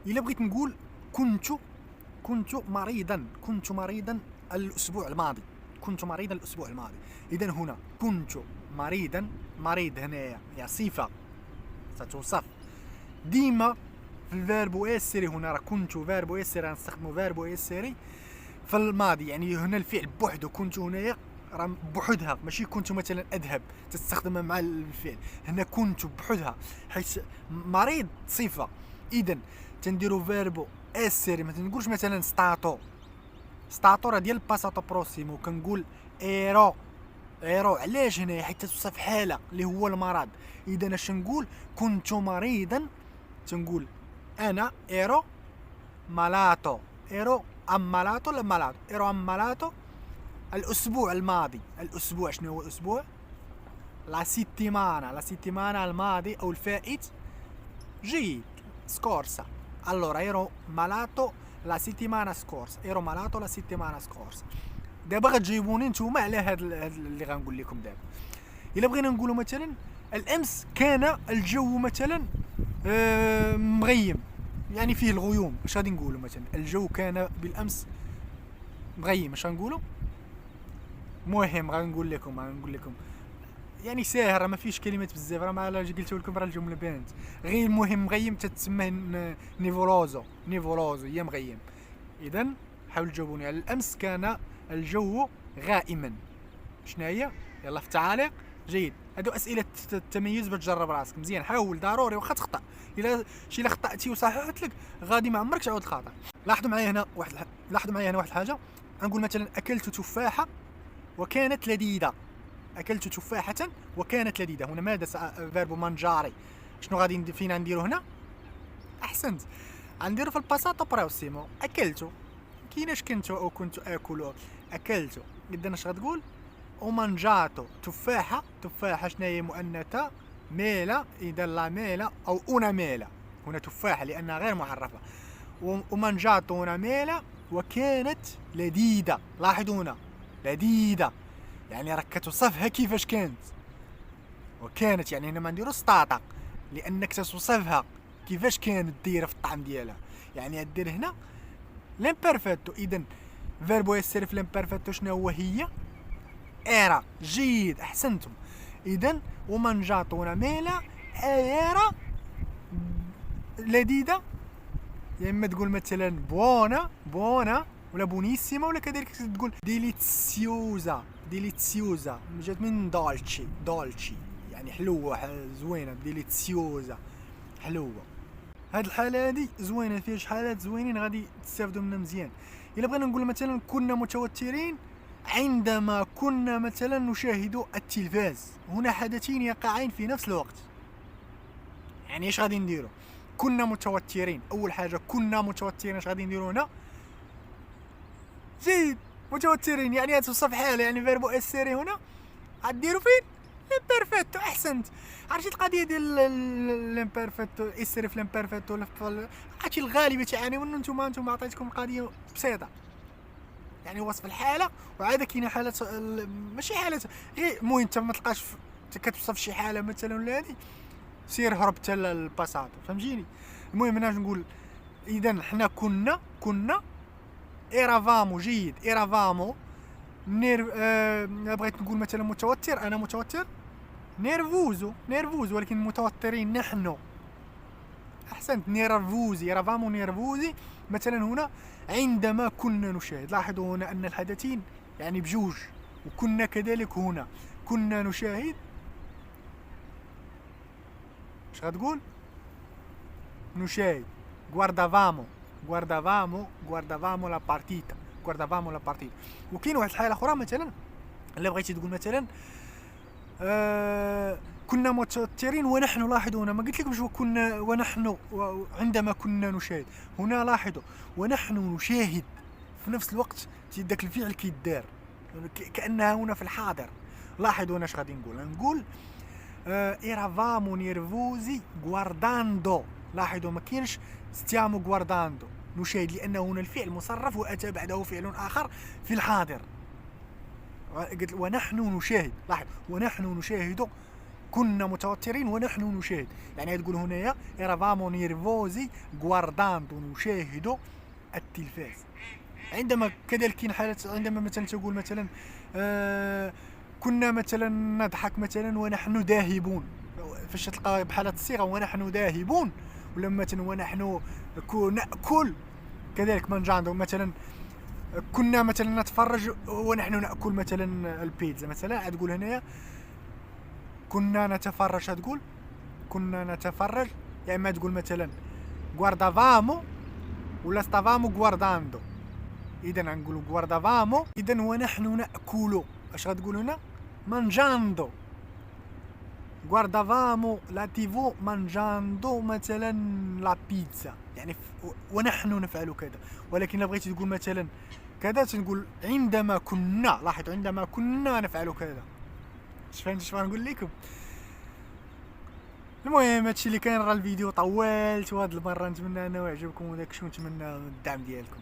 الا بغيت نقول كنت مريضا الاسبوع الماضي. كنت مريضا الاسبوع الماضي. اذا هنا كنت مريضا. مريض هنايا هي صفه ستوصف ديما في الفيربو اسيري. هنا راه كنت فيربو اسيري، نستخدموا فيربو اسيري في الماضي. يعني هنا الفعل بوحده، كنت هنايا راه بوحدها، ماشي كنت مثلا اذهب تستخدمها مع الفعل. هنا كنت بوحدها حيت مريض صفه. اذا تنديروا فيربو اسيري. ما تنقولش مثلا ستاتو راه ديال الباساتو بروسيمو. كنقول ايرو. علاش هنا؟ حيت توصف حاله اللي هو المرض. اذا اش نقول؟ كنت مريضا، تنقول انا ايرو مالاتو. ايرو امالاتو ولا مالاتو؟ ايرو امالاتو الاسبوع الماضي. الاسبوع شنو هو الاسبوع؟ لا سيتيمانا الماضي او الفائت. جيد. سكورسا. allora ero malato la settimana scorsa. ero malato la settimana scorsa. دابا غتجيبوني نتوما على هاد اللي غنقول لكم دابا. الا بغينا نقولوا مثلا الامس كان الجو مثلا مغيم، يعني فيه الغيوم. اش غادي نقولوا؟ مثلا الجو كان بالامس مغيم، اش غنقولوا؟ مهم غنقول لكم يعني ساهر، ما فيش كلمات بزاف، راه ما قلت لكم راه الجمله بانت. غير المهم مغيم تتسمى نيفولوزو هي مغيم. اذا حاولوا تجاوبوني على الامس كان الجو غائما. شنو هي؟ يلا في التعاليق. جيد. هادو اسئله التميز باش تجرب راسك مزيان. حاول ضروري واخا تخطا. الا خطاتي وصححت لك غادي ما عمرك تعاود الخطا. لاحظوا معايا هنا واحد الحاجه. نقول مثلا اكلت تفاحه وكانت لذيذه. اكلت تفاحه وكانت لذيذه. هنا ماذا فيربو مانجاري. شنو غادي فينا نديرو هنا؟ احسنت، غنديرو في الباساتو بروسيمو. اكلت كايناش كنت او كنت اكل. اكلت. اذا اش غتقول؟ او مانجاتو تفاحه. شنو هي؟ مؤنثه. ميلا. اذا لا ميلا او انا ميلا. هنا تفاحه لانها غير معرفه. ومانجاتو انا ميلا وكانت لذيذه. لاحظوا هنا لذيذه يعني راك كتوصفها كيفاش كانت. وكانت يعني هنا ما نديرو ستاطا لانك توصفها كيفاش كانت دايره في الطعم ديالها. يعني دير هنا لامبيرفيتو. اذا فيربو يسير في لامبيرفيتو شنو هو؟ هي ايرا. جيد، احسنتم. اذا ومانجاتو ميلا ايرا لذيذه. يا اما تقول مثلا بونا ولا بونيسيما، ولا كذلك تقول ديليتسيوزا. جات من دولتشي يعني حلوه زوينه. ديليتسيوزا حلوه. هاد الحاله هادي زوينه، فيها شي حالات زوينين غادي تستافدوا منها مزيان. الا بغينا نقول مثلا كنا متوترين عندما كنا مثلا نشاهد التلفاز. هنا حدثين يقعين في نفس الوقت. يعني ايش غادي نديروا؟ كنا متوترين. اول حاجه كنا متوترين، اش غادي نديروا هنا؟ جيد، متوترين يعني توصف حاله. يعني فيربو اسيري هنا غديروا فين؟ لامبيرفيتو. احسنت. عرفتي القضيه ديال لامبيرفيتو اسيري في لامبيرفيتو عرفتي الغالبيه تعانيو منه. نتوما عطيتكم القضيه بسيطه، يعني وصف الحاله. وعاد كاينه حالات ماشي حالات غير المهم انت ما تلقاش كتوصف شي حاله مثلا ولا هادي سير هرب حتى الباساتو. فهمتيني؟ المهم انا نقول اذا حنا كنا ايرافامو. جيد، ايرافامو بغيت نقول مثلا متوتر. انا متوتر. نيرفوزو ولكن متوترين نحن. احسنت. نيرفوزي. ايرافامو نيرفوزي مثلا هنا عندما كنا نشاهد. لاحظوا هنا ان الحدثين يعني بجوج. وكنا كذلك هنا كنا نشاهد. اش غتقول؟ نشاهد. guardavamo la partita. وكاين واحد الحاله اخرى مثلا الا بغيتي تقول مثلا كنا متوترين ونحن. لاحظوا هنا ما قلت لكمش كنا ونحن عندما كنا نشاهد. هنا لاحظوا ونحن نشاهد في نفس الوقت داك الفعل كيدار كانها هنا في الحاضر. لاحظوا هنا اش غادي نقول ايرافامو نيرفوزي guardando. لاحظوا ما كاينش ستيامو guardando نشاهد لانه هنا الفعل مصرف واتى بعده فعل اخر في الحاضر. قلت ونحن نشاهد. لاحظ ونحن نشاهد كنا متوترين ونحن نشاهد، يعني تقول هنايا eravamo nervosi guardando نشاهد التلفاز. عندما كذلك كاين حالات عندما مثلا تقول مثلا كنا مثلا نضحك مثلا ونحن ذاهبون، فاش تلقى بحالة الصيغة ونحن ذاهبون، ولا مثلا ونحن نأكل كذلك منجاندو، مثلا كنا مثلا نتفرج ونحن نأكل مثلا البيتزا مثلا، تقول هنايا كنا نتفرج، تقول كنا نتفرج، يا اما تقول مثلا guardavamo ولا stavamo guardando. اذا نقولوا guardavamo اذا ونحن نأكل، اش غتقول هنا؟ mangiando. guardavamo la TV mangiando مثلا لا بيتزا، يعني ونحن نفعل كذا. ولكن الا بغيتي تقول مثلا كذا تنقول عندما كنا، لاحظ عندما كنا نفعل كذا. فهمتوا اش نقول لكم؟ المهم هادشي اللي كاين. راه الفيديو طولت، وهاد المره نتمنى انه يعجبكم وداكشي، ونتمنى الدعم ديالكم.